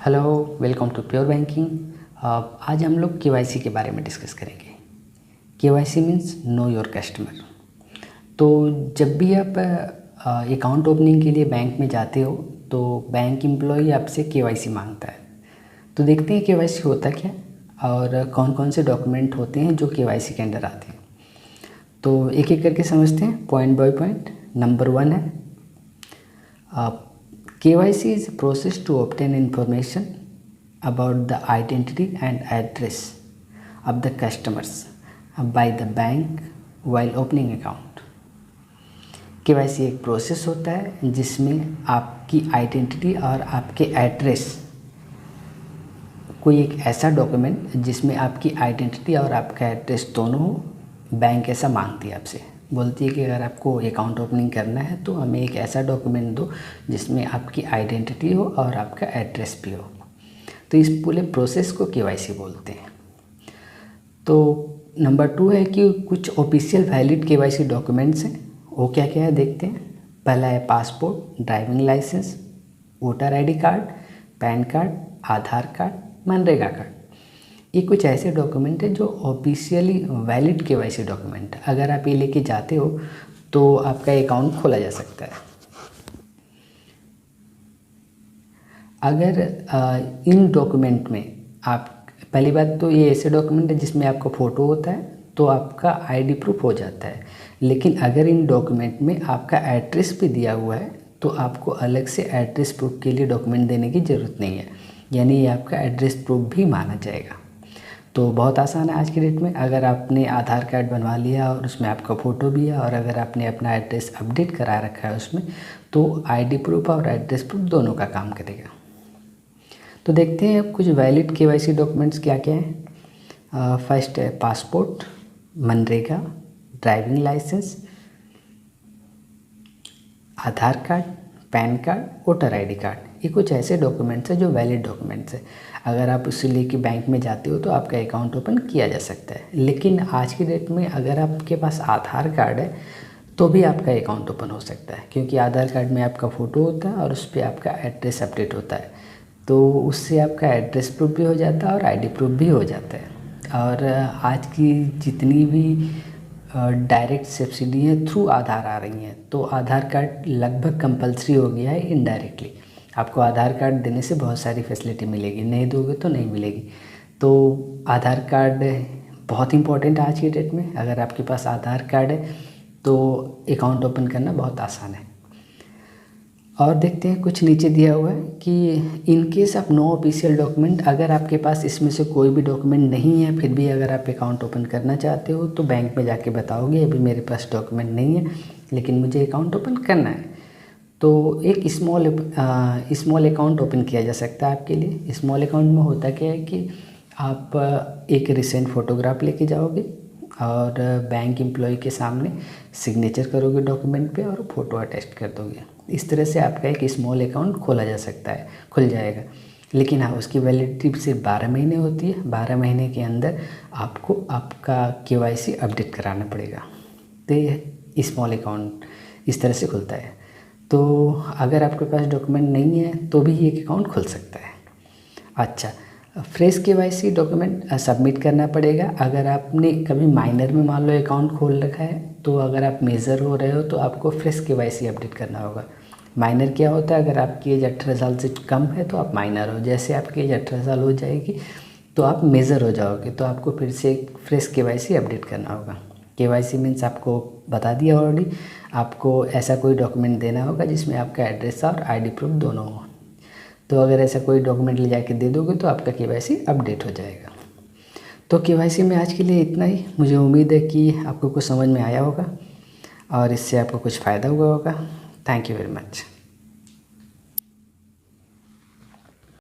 Hello, welcome to pure banking. आज हम लोग केवाईसी के बारे में डिस्कस करेंगे। KYC means know your customer. तो जब भी आप अकाउंट ओपनिंग के लिए बैंक में जाते हो तो बैंक एम्प्लॉई आपसे केवाईसी मांगता है। तो देखते हैं केवाईसी होता क्या और कौन कौन से डॉक्यूमेंट होते हैं जो केवाईसी के अंडर आते हैं। तो एक एक करके समझते हैं पॉइंट बाय पॉइंट। नंबर 1 है KYC is a process to obtain information about the identity and address of the customers by the bank while opening account। KYC एक प्रोसेस होता है जिसमें आपकी आइडेंटिटी और आपके एड्रेस, कोई एक ऐसा डॉक्यूमेंट जिसमें आपकी आइडेंटिटी और आपका एड्रेस दोनों हो, बैंक ऐसा मांगती है आपसे। बोलती है कि अगर आपको अकाउंट ओपनिंग करना है तो हमें एक ऐसा डॉक्यूमेंट दो जिसमें आपकी आइडेंटिटी हो और आपका एड्रेस भी हो। तो इस पूरे प्रोसेस को केवाईसी बोलते हैं। तो नंबर 2 है कि कुछ ऑफिशियल वैलिड केवाईसी डॉक्यूमेंट्स हैं। वो क्या क्या है देखते हैं। पहला है passport, driving licence, voter ID card, PAN card, Aadhaar card, MNREGA card. ये कुछ ऐसे डॉक्यूमेंट हैं जो ऑफिशियली वैलिड केवाईसी डॉक्यूमेंट है। अगर आप ये लेके जाते हो तो आपका अकाउंट खोला जा सकता है। अगर इन डॉक्यूमेंट में आप, पहली बात तो ये ऐसे डॉक्यूमेंट है जिसमें आपका फ़ोटो होता है तो आपका ID प्रूफ हो जाता है। लेकिन अगर इन डॉक्यूमेंट में आपका एड्रेस भी दिया हुआ है तो आपको अलग से एड्रेस प्रूफ के लिए डॉक्यूमेंट देने की ज़रूरत नहीं है, यानी ये आपका एड्रेस प्रूफ भी माना जाएगा। तो बहुत आसान है आज की डेट में। अगर आपने आधार कार्ड बनवा लिया और उसमें आपका फ़ोटो भी है और अगर आपने अपना एड्रेस अपडेट करा रखा है उसमें, तो ID प्रूफ और एड्रेस प्रूफ दोनों का काम करेगा। तो देखते हैं कुछ वैलिड केवाईसी डॉक्यूमेंट्स क्या क्या हैं। फर्स्ट है passport, MNREGA, driving licence, Aadhaar card, PAN card, voter ID card. ये कुछ ऐसे डॉक्यूमेंट्स हैं जो वैलिड डॉक्यूमेंट्स हैं। अगर आप उसे लेके बैंक में जाते हो तो आपका अकाउंट ओपन किया जा सकता है। लेकिन आज की डेट में अगर आपके पास आधार कार्ड है तो भी आपका अकाउंट ओपन हो सकता है, क्योंकि आधार कार्ड में आपका फ़ोटो होता है और उस पर आपका एड्रेस अपडेट होता है। तो उससे आपका एड्रेस प्रूफ भी हो जाता है और ID प्रूफ भी हो जाता है। और आज की जितनी भी डायरेक्ट सब्सिडी है थ्रू आधार आ रही हैं, तो आधार कार्ड लगभग कंपलसरी हो गया है इनडायरेक्टली। आपको आधार कार्ड देने से बहुत सारी फैसिलिटी मिलेगी, नहीं दोगे तो नहीं मिलेगी। तो आधार कार्ड बहुत इंपॉर्टेंट है आज की डेट में। अगर आपके पास आधार कार्ड है तो अकाउंट ओपन करना बहुत आसान है। और देखते हैं कुछ नीचे दिया हुआ है कि in case of no official document, अगर आपके पास इसमें से कोई भी डॉक्यूमेंट नहीं है फिर भी अगर आप अकाउंट ओपन करना चाहते हो तो बैंक में जाके बताओगे अभी मेरे पास डॉक्यूमेंट नहीं है लेकिन मुझे अकाउंट ओपन करना है। तो एक स्मॉल अकाउंट ओपन किया जा सकता है आपके लिए। स्मॉल अकाउंट में होता क्या है कि आप एक रिसेंट फ़ोटोग्राफ लेके जाओगे और बैंक एम्प्लॉय के सामने सिग्नेचर करोगे डॉक्यूमेंट पे और फ़ोटो अटैच कर दोगे। इस तरह से आपका एक स्मॉल अकाउंट खोला जा सकता है, खुल जाएगा। लेकिन हाँ, उसकी वैलिडिटी सिर्फ 12 महीने होती है। 12 महीने के अंदर आपको आपका KYC अपडेट कराना पड़ेगा। तो ये स्मॉल अकाउंट इस तरह से खुलता है। तो अगर आपके पास डॉक्यूमेंट नहीं है तो भी ये अकाउंट खुल सकता है। अच्छा, फ्रेश KYC डॉक्यूमेंट सबमिट करना पड़ेगा। अगर आपने कभी माइनर में मान लो अकाउंट खोल रखा है तो अगर आप मेजर हो रहे हो तो आपको फ्रेश KYC अपडेट करना होगा। माइनर क्या होता है, अगर आपकी एज 18 साल से कम है तो आप माइनर हो। जैसे आपकी एज 18 साल हो जाएगी तो आप मेजर हो जाओगे, तो आपको फिर से एक फ्रेश KYC अपडेट करना होगा। KYC मीन्स आपको बता दिया ऑलरेडी, आपको ऐसा कोई डॉक्यूमेंट देना होगा जिसमें आपका एड्रेस और ID प्रूफ दोनों हो। तो अगर ऐसा कोई डॉक्यूमेंट ले जाके दे दोगे तो आपका KYC अपडेट हो जाएगा। तो KYC में आज के लिए इतना ही। मुझे उम्मीद है कि आपको कुछ समझ में आया होगा और इससे आपको कुछ फ़ायदा हुआ होगा। Thank you very much.